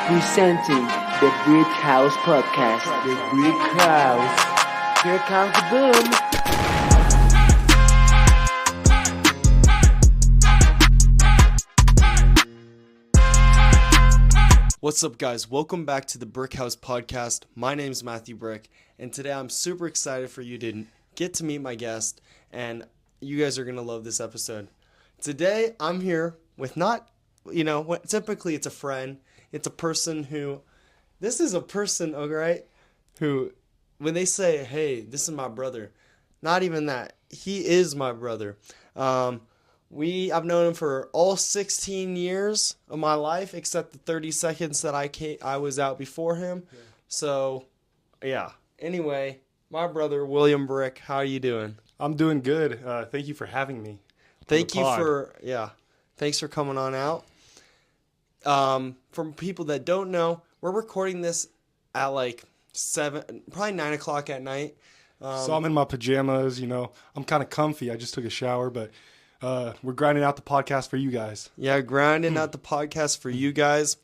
Presenting the Brick House Podcast. The Brick House. Here comes the boom. What's up, guys? Welcome back to the Brick House Podcast. My name is Matthew Brick, and today I'm super excited for you to get to meet my guest, and you guys are going to love this episode. Today, I'm here with typically it's a friend. It's a person who, this is a person, alright, who, when they say, hey, this is my brother, not even that, he is my brother. I've known him for all 16 years of my life, except the 30 seconds that I was out before him. Yeah. So, yeah. Anyway, my brother, William Brick, how are you doing? I'm doing good. Thank you for having me. Thanks for coming on out. For people that don't know, we're recording this at like 9 o'clock at night. So I'm in my pajamas, I'm kind of comfy. I just took a shower, but we're grinding out the podcast for you guys. Yeah, grinding out the podcast for you guys.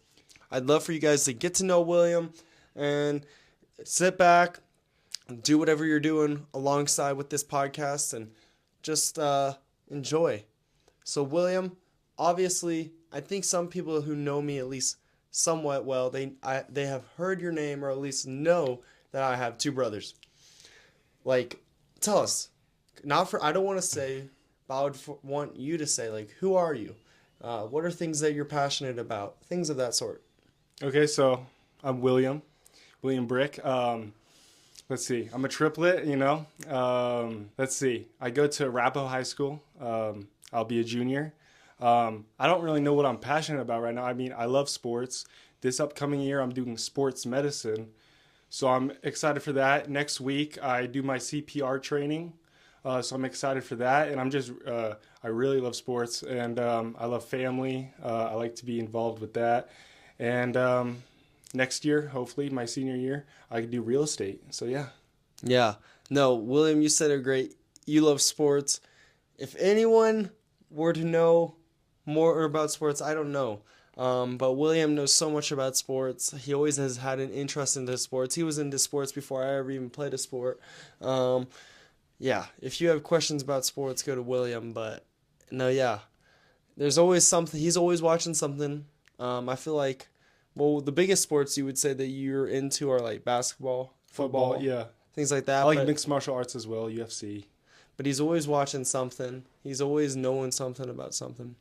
I'd love for you guys to get to know William and sit back, do whatever you're doing alongside with this podcast, and just enjoy. So, William, obviously, I think some people who know me at least somewhat well, they have heard your name or at least know that I have two brothers. Like, tell us. I don't want to say, but I would want you to say, like, who are you? What are things that you're passionate about? Things of that sort. Okay, so I'm William Brick. Let's see. I'm a triplet, Let's see. I go to Arapahoe High School. I'll be a junior. I don't really know what I'm passionate about right now. I mean, I love sports. This upcoming year, I'm doing sports medicine. So I'm excited for that. Next week, I do my CPR training. So I'm excited for that. And I really love sports. And I love family. I like to be involved with that. And next year, hopefully, my senior year, I can do real estate. So, yeah. Yeah. No, William, you said it great. You love sports. If anyone were to know more about sports, I don't know. But William knows so much about sports. He always has had an interest into sports. He was into sports before I ever even played a sport. Yeah, if you have questions about sports, go to William. But no, yeah, there's always something. He's always watching something. I feel like, the biggest sports you would say that you're into are like basketball, football, yeah, things like that. I like mixed martial arts as well, UFC. But he's always watching something. He's always knowing something about something.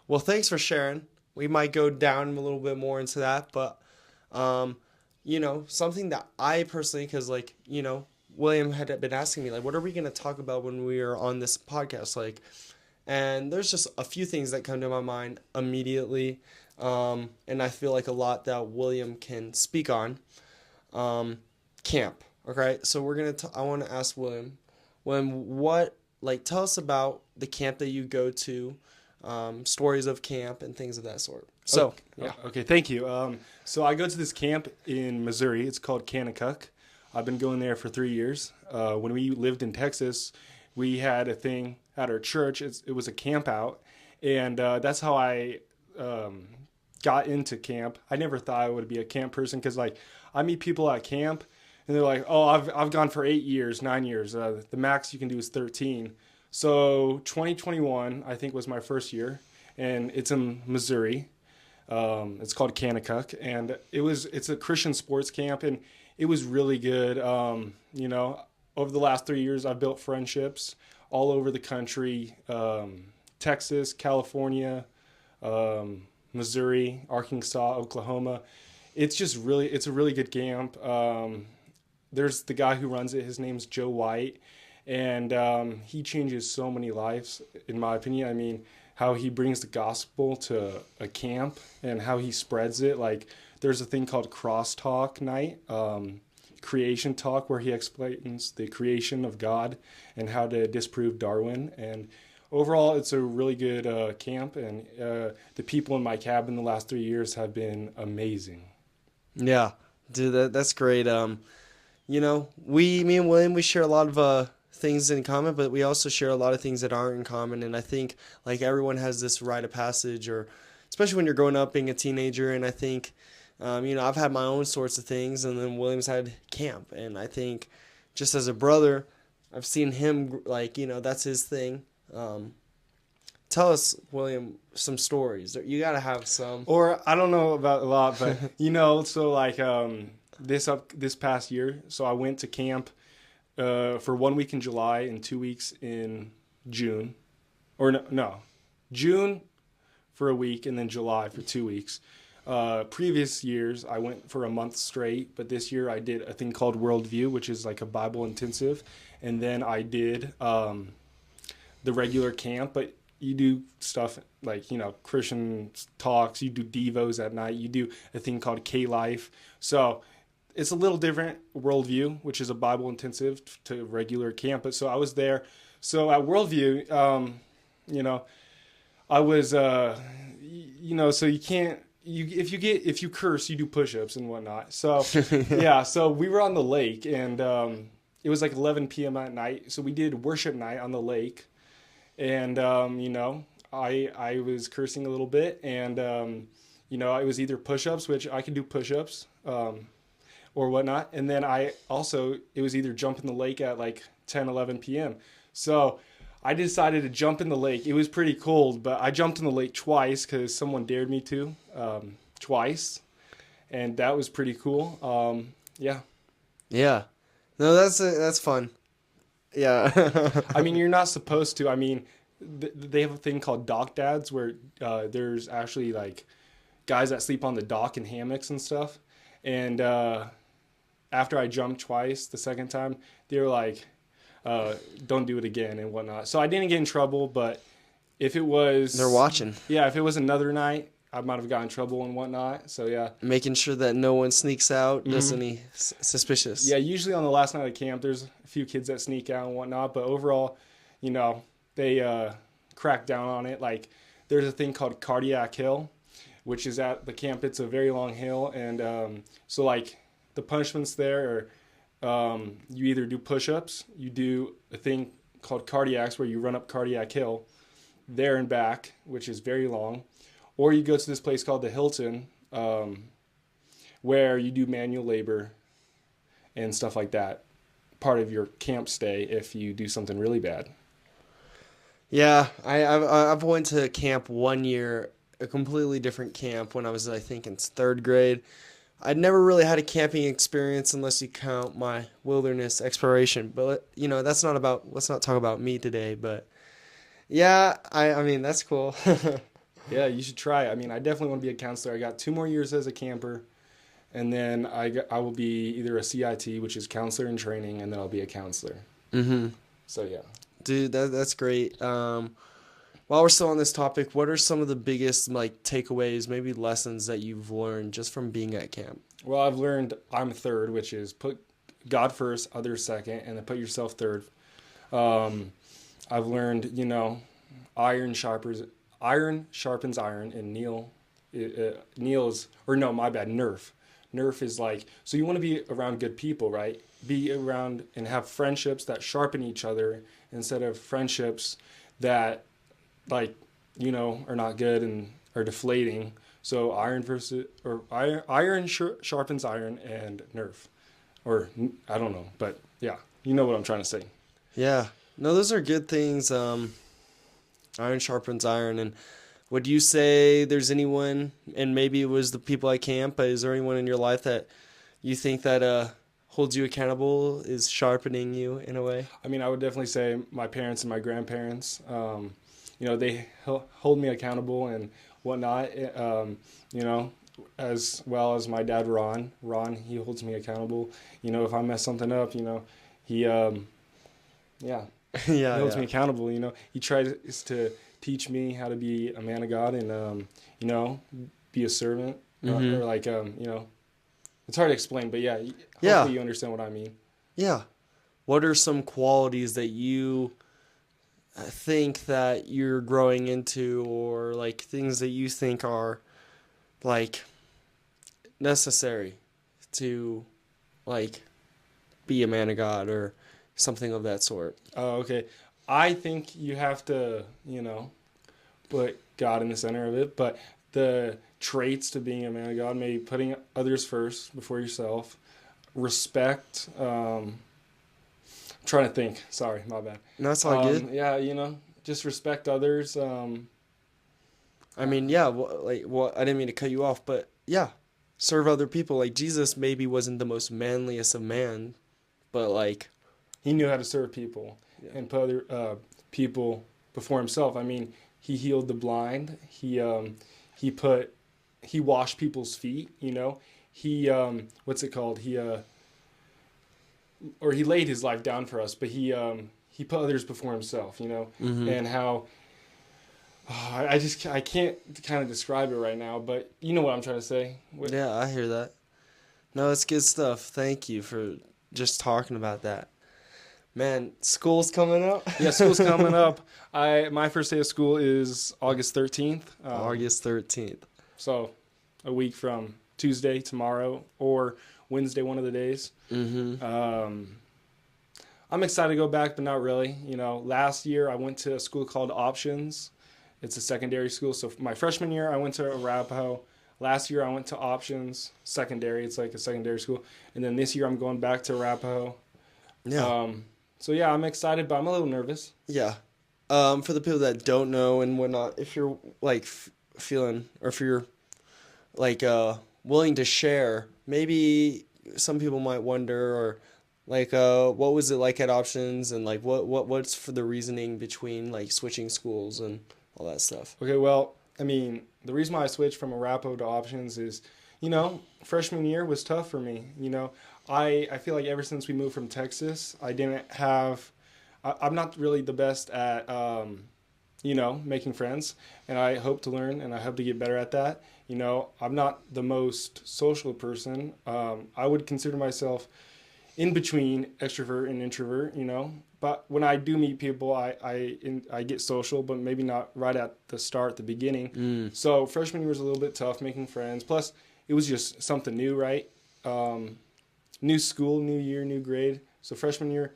Well, thanks for sharing. We might go down a little bit more into that, but, something that I personally, because, William had been asking me, what are we going to talk about when we are on this podcast? And there's just a few things that come to my mind immediately, and I feel like a lot that William can speak on. Camp, okay? So I want to ask William, tell us about the camp that you go to, stories of camp and things of that sort. So, okay. Yeah. Okay, thank you. So I go to this camp in Missouri. It's called Kanakuk. I've been going there for 3 years. When we lived in Texas, we had a thing at our church. It was a camp out, and that's how I got into camp. I never thought I would be a camp person because, I meet people at camp, and they're like, "Oh, I've gone for 8 years, 9 years. The max you can do is 13." So 2021, I think, was my first year, and it's in Missouri. It's called Kanakuk, and it's a Christian sports camp, and it was really good. Over the last 3 years, I've built friendships all over the country, Texas, California, Missouri, Arkansas, Oklahoma. It's a really good camp. There's the guy who runs it. His name's Joe White. And he changes so many lives, in my opinion. I mean, how he brings the gospel to a camp and how he spreads it. There's a thing called Crosstalk Night, Creation Talk, where he explains the creation of God and how to disprove Darwin. And overall, it's a really good camp. And the people in my cabin the last 3 years have been amazing. Yeah, dude, that's great. Me and William, we share a lot of things in common, but we also share a lot of things that aren't in common. And I think everyone has this rite of passage, or especially when you're growing up being a teenager. And I think, I've had my own sorts of things, and then William's had camp. And I think just as a brother, I've seen him, that's his thing. Tell us, William, some stories. You got to have some. Or I don't know about a lot, but so like this past year, so I went to camp for 1 week in July and 2 weeks in June. Or no, June for a week and then July for 2 weeks. Previous years, I went for a month straight, but this year I did a thing called Worldview, which is like a Bible intensive. And then I did the regular camp, but you do stuff like, Christian talks, you do Devos at night, you do a thing called K-Life. So it's a little different Worldview, which is a Bible intensive to regular camp. But so I was there. So at Worldview, I was, so you can't, if you curse, you do push-ups and whatnot. So yeah, so we were on the lake, and it was like 11 p.m. at night. So we did worship night on the lake, and I was cursing a little bit, and it was either push-ups, which I can do push-ups, or whatnot, and then it was either jump in the lake at like 10, 11 p.m. So I decided to jump in the lake. It was pretty cold, but I jumped in the lake twice because someone dared me to, twice. And that was pretty cool. Yeah. Yeah. No, that's fun. Yeah. I mean, you're not supposed to. I mean, they have a thing called dock dads where there's actually like guys that sleep on the dock in hammocks and stuff. And after I jumped twice, the second time, they were like, don't do it again and whatnot. So I didn't get in trouble, but if it was... They're watching. Yeah, if it was another night, I might have gotten in trouble and whatnot. So yeah. Making sure that no one sneaks out, does any suspicious. Yeah, usually on the last night of camp, there's a few kids that sneak out and whatnot, but overall, they crack down on it. Like, there's a thing called Cardiac Hill, which is at the camp. It's a very long hill, and so like the punishments there are... you either do push-ups, you do a thing called cardiacs where you run up Cardiac Hill there and back, which is very long, or you go to this place called the Hilton, where you do manual labor and stuff like that, part of your camp stay if you do something really bad. Yeah, I've went to camp 1 year, a completely different camp when I was, I think, in third grade. I'd never really had a camping experience unless you count my wilderness exploration. But, let's not talk about me today. But, yeah, I mean, that's cool. Yeah, you should try it. I mean, I definitely want to be a counselor. I got 2 more years as a camper. And then I will be either a CIT, which is counselor in training, and then I'll be a counselor. Mm-hmm. So, yeah. Dude, that's great. While we're still on this topic, what are some of the biggest takeaways, maybe lessons that you've learned just from being at camp? Well, I've learned I'm third, which is put God first, others second, and then put yourself third. I've learned, iron sharpens iron, and Nerf. Nerf is like, so you want to be around good people, right? Be around and have friendships that sharpen each other instead of friendships that are not good and are deflating. So iron sharpens iron, and Nerf, or I don't know, but yeah, you know what I'm trying to say. Yeah, no, those are good things. Iron sharpens iron. And would you say there's anyone, and maybe it was the people at camp, but is there anyone in your life that you think that holds you accountable, is sharpening you in a way? I mean, I would definitely say my parents and my grandparents. They hold me accountable and whatnot, as well as my dad, Ron. Ron, he holds me accountable. If I mess something up, he holds me accountable. He tries to teach me how to be a man of God and, be a servant. Or it's hard to explain, but hopefully you understand what I mean. Yeah. What are some qualities that you think that you're growing into, or things that you think are necessary to be a man of God or something of that sort? Oh, okay. I think you have to, put God in the center of it, but the traits to being a man of God, maybe putting others first before yourself, respect. I'm trying to think. Sorry, my bad. No, that's all good. Yeah, just respect others. I mean, yeah, I didn't mean to cut you off, but yeah, serve other people. Like, Jesus maybe wasn't the most manliest of man, but like, he knew how to serve people Yeah. and put other people before himself. I mean, he healed the blind. He washed people's feet. He what's it called? He laid his life down for us, but he put others before himself. And how. I can't kind of describe it right now, but you know what I'm trying to say. Yeah, I hear that. No, it's good stuff. Thank you for just talking about that. Man, school's coming up. Yeah, school's coming up. My first day of school is August 13th. August 13th. So a week from Tuesday, tomorrow, or Wednesday, one of the days. Mm-hmm. I'm excited to go back, but not really. Last year I went to a school called Options. It's a secondary school. So my freshman year, I went to Arapahoe. Last year, I went to Options Secondary. It's like a secondary school. And then this year, I'm going back to Arapahoe. Yeah. So, yeah, I'm excited, but I'm a little nervous. Yeah. For the people that don't know and whatnot, if you're, like, feeling, or if you're, like, willing to share, maybe some people might wonder, or, like, what was it like at Options, and, like, what's for the reasoning between, like, switching schools and all that stuff? Okay, well, I mean, the reason why I switched from Arapahoe to Options is, freshman year was tough for me. I feel like ever since we moved from Texas, I'm not really the best at, making friends, and I hope to learn, and I hope to get better at that. I'm not the most social person. I would consider myself in between extrovert and introvert, But when I do meet people, I get social, but maybe not right at the start, the beginning. So freshman year was a little bit tough making friends. Plus, it was just something new, right? New school, new year, new grade. So freshman year.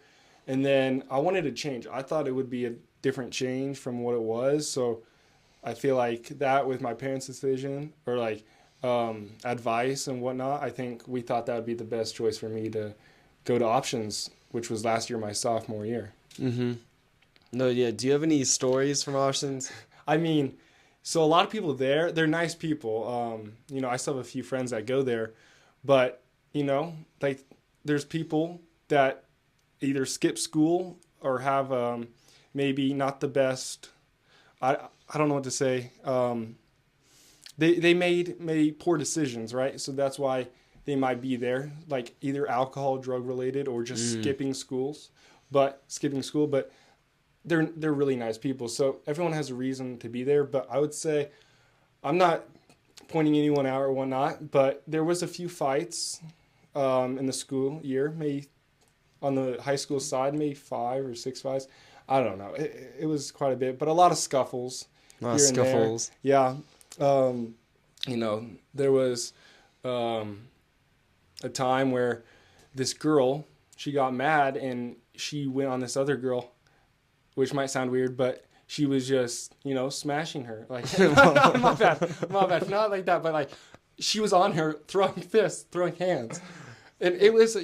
And then I wanted to change. I thought it would be a different change from what it was. So I feel like that with my parents' decision or like advice and whatnot, I think we thought that would be the best choice for me to go to Options, which was last year, my sophomore year. Mm-hmm. No, yeah. Do you have any stories from Options? I mean, so a lot of people there, they're nice people. I still have a few friends that go there, but, like there's people that either skip school or have maybe not the best, I don't know what to say. They made poor decisions, right? So that's why they might be there, like either alcohol, drug related, or just skipping school. But they're really nice people. So everyone has a reason to be there. But I would say, I'm not pointing anyone out or whatnot, but there was a few fights in the school year, maybe on the high school side, maybe 5 or 6 fights. I don't know. It was quite a bit, but a lot of scuffles. A lot of scuffles. Yeah. There was a time where this girl, she got mad and she went on this other girl, which might sound weird, but she was just, smashing her. Like, my bad. Not like that, but like she was on her throwing fists, throwing hands. And it was,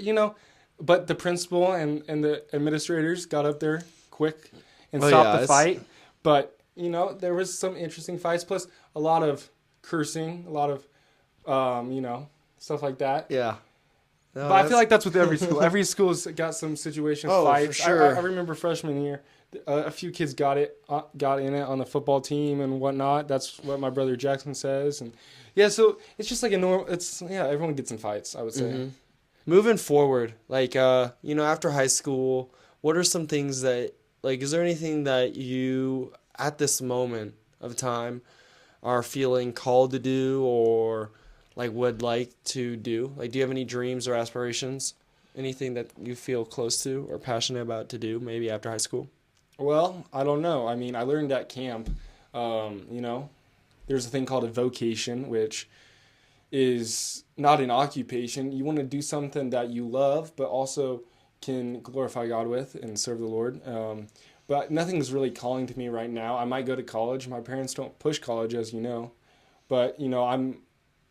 but the principal and the administrators got up there quick and stopped the fight. But, there was some interesting fights, plus a lot of cursing, a lot of, stuff like that. Yeah. No, but I feel like that's with every school. Every school's got some situation fights. For sure. I remember freshman year, a few kids got in it on the football team and whatnot. That's what my brother Jackson says. And yeah, so it's just like everyone gets in fights, I would say. Mm-hmm. Moving forward, like, after high school, what are some things that, like, is there anything that you, at this moment of time, are feeling called to do or like would like to do? Like, do you have any dreams or aspirations? Anything that you feel close to or passionate about to do maybe after high school? Well, I don't know. I mean, I learned at camp, there's a thing called a vocation, which is not an occupation. You want to do something that you love, but also can glorify God with and serve the Lord. But nothing is really calling to me right now. I might go to college. My parents don't push college, as you know. But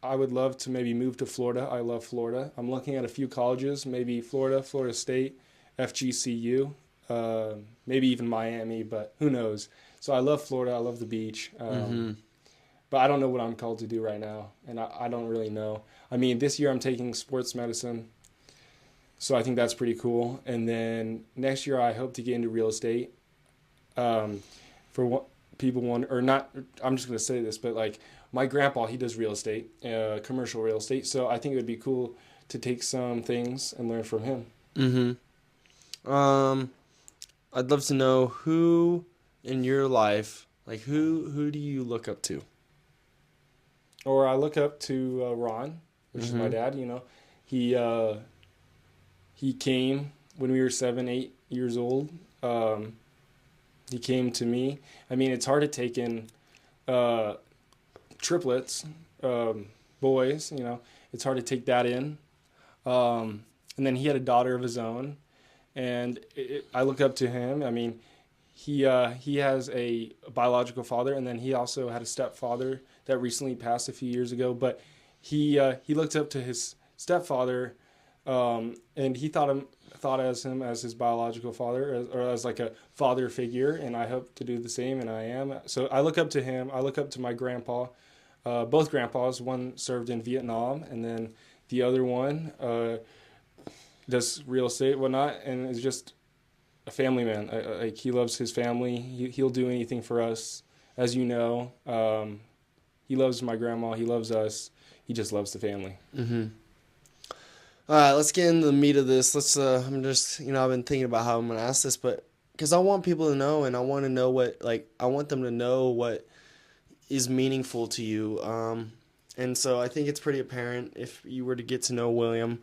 I would love to maybe move to Florida. I love Florida. I'm looking at a few colleges, maybe Florida, Florida State, FGCU, maybe even Miami, but who knows? So I love Florida. I love the beach. But I don't know what I'm called to do right now, and I don't really know. I mean, this year I'm taking sports medicine, so I think that's pretty cool. And then next year I hope to get into real estate. For what people want, or not, I'm just going to say this, but like my grandpa, he does real estate, commercial real estate. So I think it would be cool to take some things and learn from him. I'd love to know who in your life, like who do you look up to? Or I look up to Ron, which is my dad. He came when we were 7, 8 years old. He came to me. I mean, it's hard to take in triplets, boys. It's hard to take that in. And then he had a daughter of his own, and I look up to him. I mean, he has a biological father, and then he also had a stepfather that recently passed a few years ago. But he looked up to his stepfather, and he thought as him as his biological father, or as like a father figure. And I hope to do the same, and I am. So I look up to him. I look up to my grandpa. Both grandpas. One served in Vietnam, and then the other one does real estate, whatnot, and is just a family man. Like he loves his family. He'll do anything for us, as you know. He loves my grandma. He loves us. He just loves the family. All right, let's get into the meat of this. I'm just, I've been thinking about how I'm going to ask this, but because I want people to know, and I want to know I want them to know what is meaningful to you. And so I think it's pretty apparent if you were to get to know William.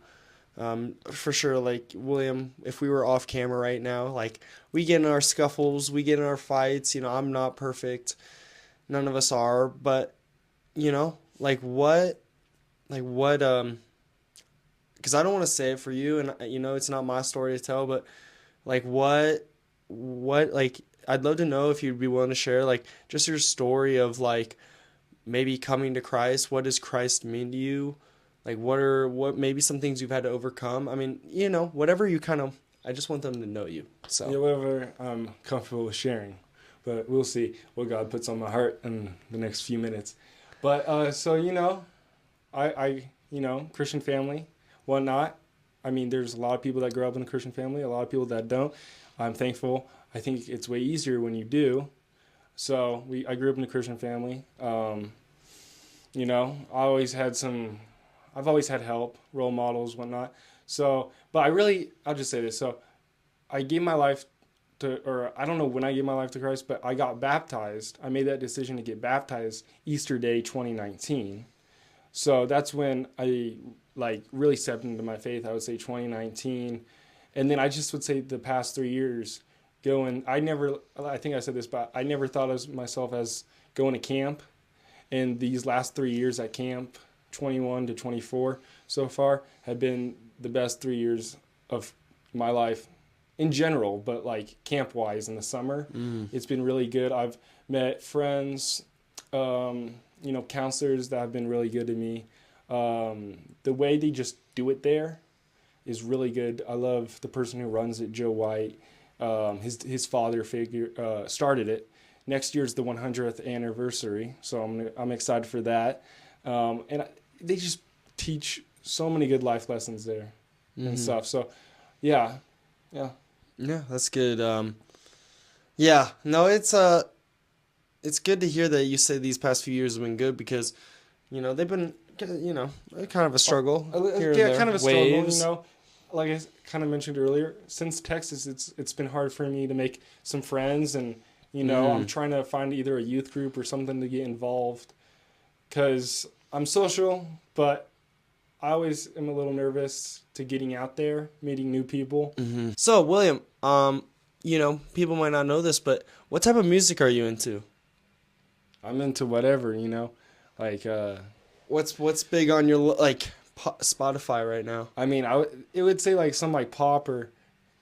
For sure, like William, if we were off camera right now, like we get in our scuffles, we get in our fights, I'm not perfect. None of us are, but what, because I don't want to say it for you, and it's not my story to tell, but what, I'd love to know if you'd be willing to share, just your story of, maybe coming to Christ. What does Christ mean to you? What maybe some things you've had to overcome? I mean, whatever you I just want them to know you. So yeah, whatever I'm comfortable with sharing, but we'll see what God puts on my heart in the next few minutes. But so I Christian family, whatnot. I mean, there's a lot of people that grow up in a Christian family, a lot of people that don't. I'm thankful. I think it's way easier when you do. So I grew up in a Christian family. I've always had help, role models, whatnot. So, but I'll just say this. So I gave my life I don't know when I gave my life to Christ, but I got baptized. I made that decision to get baptized Easter Day 2019. So that's when I really stepped into my faith. I would say 2019. And then I just would say the past 3 years I think I said this, but I never thought of myself as going to camp. And these last 3 years at camp, 21 to 24 so far, have been the best 3 years of my life in general, but camp-wise in the summer. It's been really good. I've met friends, counselors that have been really good to me. The way they just do it there is really good. I love the person who runs it, Joe White. His father figure started it. Next year's the 100th anniversary, so I'm excited for that. And they just teach so many good life lessons there and stuff. So, yeah, that's good. It's good to hear that you say these past few years have been good because, they've been, kind of a struggle. Kind of a Waves. struggle. Like I kind of mentioned earlier, since Texas, it's been hard for me to make some friends, and I'm trying to find either a youth group or something to get involved, because I'm social, but I always am a little nervous to getting out there, meeting new people. So William, people might not know this, but what type of music are you into? I'm into whatever, What's big on your Spotify right now? I mean, it would say some pop or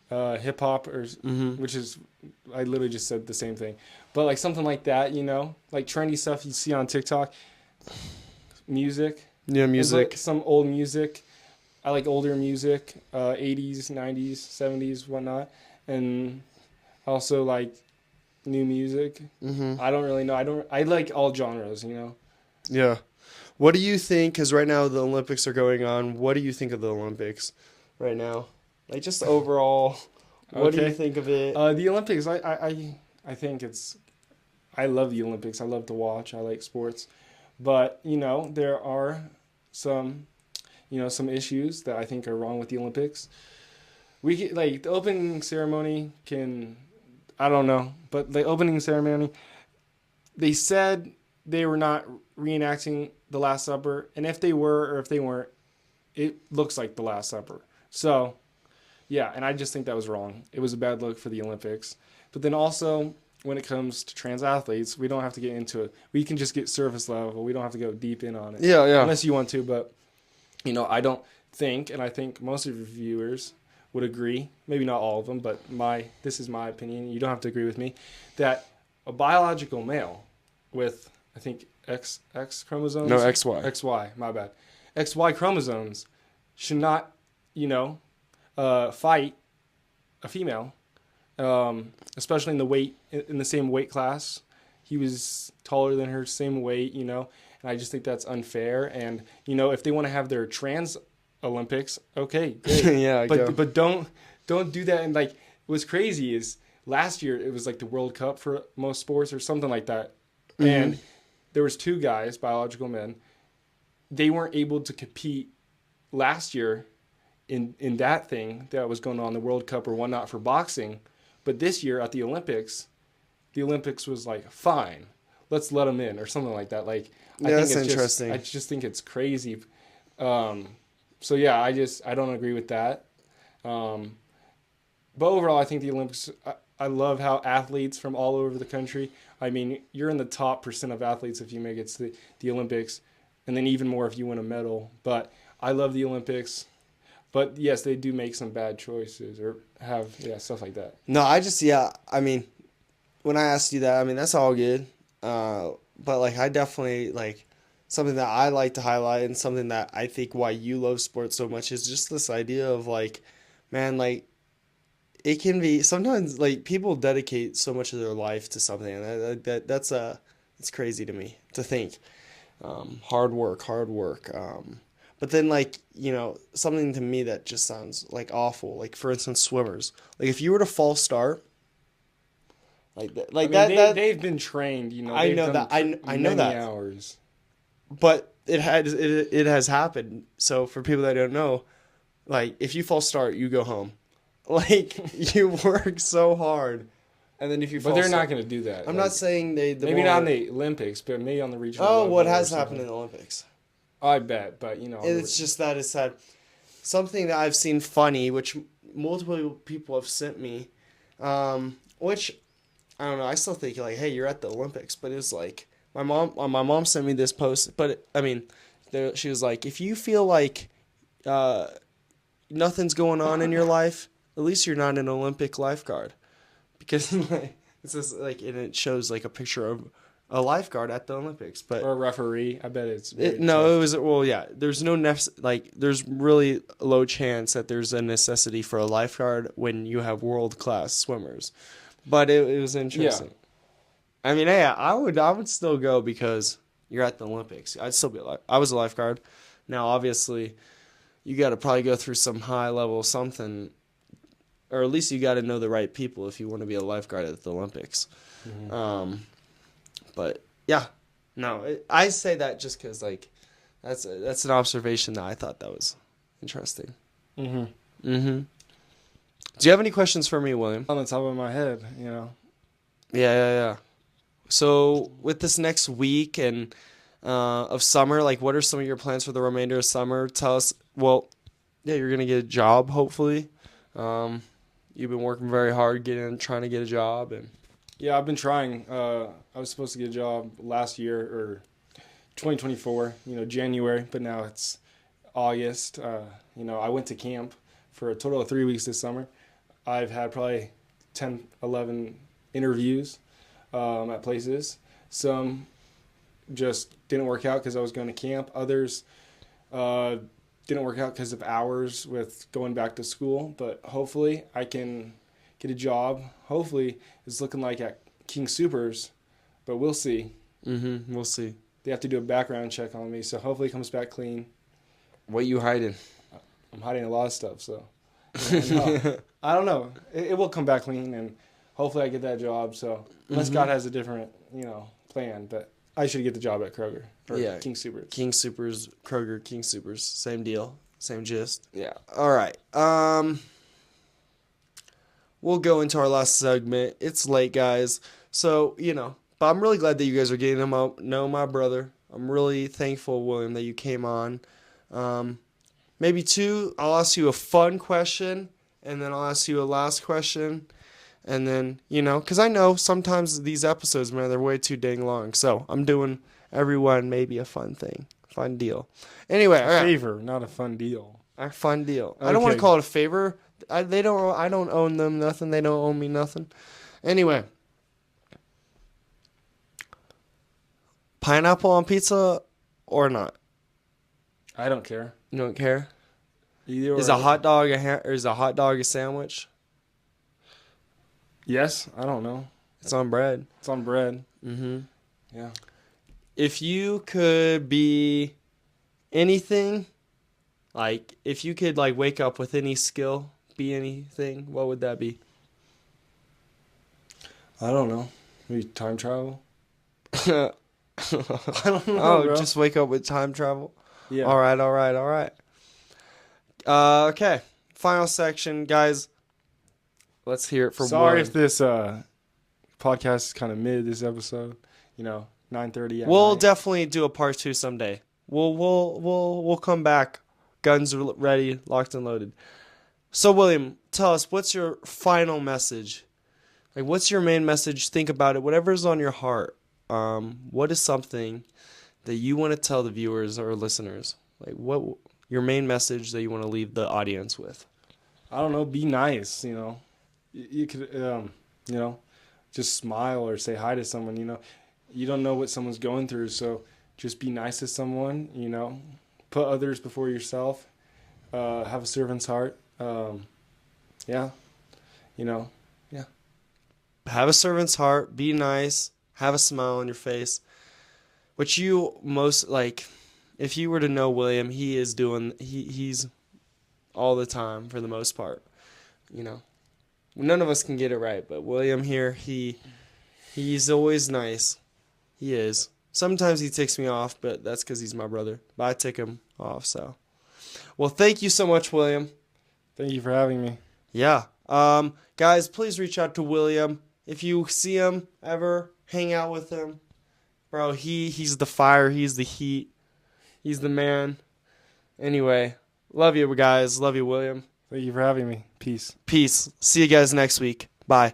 hip hop or which is, I literally just said the same thing, but something like that, trendy stuff you see on TikTok. music. Yeah, music. And some old music. I like older music, 80s, 90s, 70s, whatnot. And also like new music. Mm-hmm. I don't really know. I like all genres, you know. Yeah. What do you think? Because right now the Olympics are going on. What do you think of the Olympics right now? Like just overall, what do you Okay. think of it? The Olympics, I think it's. I love the Olympics. I love to watch. I like sports, but you know there are some, some issues that I think are wrong with the Olympics. Like the opening ceremony can, I don't know, but the opening ceremony, they said they were not reenacting the Last Supper, and if they were or if they weren't, it looks like the Last Supper. So, yeah, and I just think that was wrong. It was a bad look for the Olympics. But then also, when it comes to trans athletes, we don't have to get into it. We can just get surface level. We don't have to go deep in on it. Yeah. Unless you want to, but, I don't think, and I think most of your viewers would agree, maybe not all of them, but this is my opinion, you don't have to agree with me, that a biological male with, I think, X chromosomes? No, XY. XY, my bad. XY chromosomes should not, fight a female, especially in the same weight class. He was taller than her, same weight, and I just think that's unfair. And if they want to have their trans Olympics, okay, great. Yeah, but don't do that. And like what's crazy is last year it was like the World Cup for most sports or something like that, and there was 2 guys, biological men. They weren't able to compete last year in that thing that was going on, the World Cup or whatnot for boxing. But this year at the Olympics was like, fine, let's let them in or something like that. Like, I think that's it's interesting. I just think it's crazy. So yeah, I don't agree with that. But overall, I think the Olympics, I love how athletes from all over the country, I mean, you're in the top % of athletes if you make it to the Olympics, and then even more if you win a medal. But I love the Olympics. But yes, they do make some bad choices or have, stuff like that. No, I mean, when I asked you that, I mean, that's all good. But like, I definitely like something that I like to highlight and something that I think why you love sports so much is just this idea of like, man, like it can be sometimes like people dedicate so much of their life to something, and it's crazy to me to think. Hard work. But then like, something to me that just sounds like awful. Like for instance, swimmers. Like if you were to false start, they've been trained, I they've know done that. I know many that. hours. But it has happened. So for people that don't know, like if you false start, you go home. Like you work so hard, and then if you But they're not going to do that. I'm not saying maybe not in the Olympics, but maybe on the regional. Oh, level what or has something. happened in the Olympics? I bet, but It's just that it's sad. Something that I've seen funny, which multiple people have sent me, which I don't know. I still think like, hey, you're at the Olympics, but it's like my mom sent me this post, but she was like, if you feel like nothing's going on in your life, at least you're not an Olympic lifeguard, because like, it's just like, and it shows like a picture of a lifeguard at the Olympics, but or a referee. I bet it's it was there's no there's really low chance that there's a necessity for a lifeguard when you have world class swimmers, but it was interesting. Yeah. I mean, hey, I would still go because you're at the Olympics. I'd still be I was a lifeguard. Now, obviously, you got to probably go through some high level something, or at least you got to know the right people if you want to be a lifeguard at the Olympics. Mm-hmm. But yeah, no, I say that just because like that's an observation that I thought that was interesting. Do you have any questions for me, William? On the top of my head, Yeah. So with this next week and of summer, like what are some of your plans for the remainder of summer? Tell us. Well, yeah, you're gonna get a job hopefully. You've been working very hard trying to get a job and. Yeah, I've been trying. I was supposed to get a job last year or 2024, January, but now it's August. I went to camp for a total of 3 weeks this summer. I've had probably 10, 11 interviews at places. Some just didn't work out because I was going to camp. Others didn't work out because of hours with going back to school. But hopefully I can get a job. Hopefully it's looking like at King Soopers, but we'll see. We'll see. They have to do a background check on me, so hopefully it comes back clean. What you hiding? I'm hiding a lot of stuff, so no, I don't know. It will come back clean, and hopefully I get that job. So unless God has a different, plan, but I should get the job at Kroger or Yeah. King Soopers. King Soopers, Kroger, King Soopers, same deal, same gist. Yeah. All right. We'll go into our last segment. It's late, guys. So, but I'm really glad that you guys are getting to know my brother. I'm really thankful, William, that you came on. Maybe I'll ask you a fun question, and then I'll ask you a last question. And then, because I know sometimes these episodes, man, they're way too dang long. So I'm doing everyone maybe a fun deal. Anyway, all right. Favor, not a fun deal. A fun deal. I don't want to Okay. call it a favor. I don't own them nothing. They don't owe me nothing. Anyway. Pineapple on pizza or not? I don't care. You don't care? Either Is a hot dog a sandwich? Yes, I don't know. It's on bread. It's on bread. Mm-hmm. Yeah. If you could be anything, like if you could wake up with any skill, be anything, what would that be? I don't know. Maybe time travel. I don't know. Oh, bro. just wake up with time travel. Yeah. All right. Okay. Final section, guys. Let's hear it from Sorry Warren. if this podcast is kind of mid this episode. 9:30. We'll definitely do a part 2 someday. We'll come back, guns ready, locked and loaded. So William, tell us, what's your final message? What's your main message? Think about it. Whatever's on your heart. What is something that you want to tell the viewers or listeners? What your main message that you want to leave the audience with? I don't know. Be nice. You could just smile or say hi to someone. You don't know what someone's going through, so just be nice to someone. Put others before yourself. Have a servant's heart. Yeah. Yeah. Have a servant's heart. Be nice. Have a smile on your face. What you most if you were to know William, he's all the time for the most part. None of us can get it right, but William here, he's always nice. He is. Sometimes he ticks me off, but that's because he's my brother. But I tick him off, so. Well, thank you so much, William. Thank you for having me. Yeah. Guys, please reach out to William. If you see him ever, hang out with him. Bro, he's the fire. He's the heat. He's the man. Anyway, love you guys. Love you, William. Thank you for having me. Peace. Peace. See you guys next week. Bye.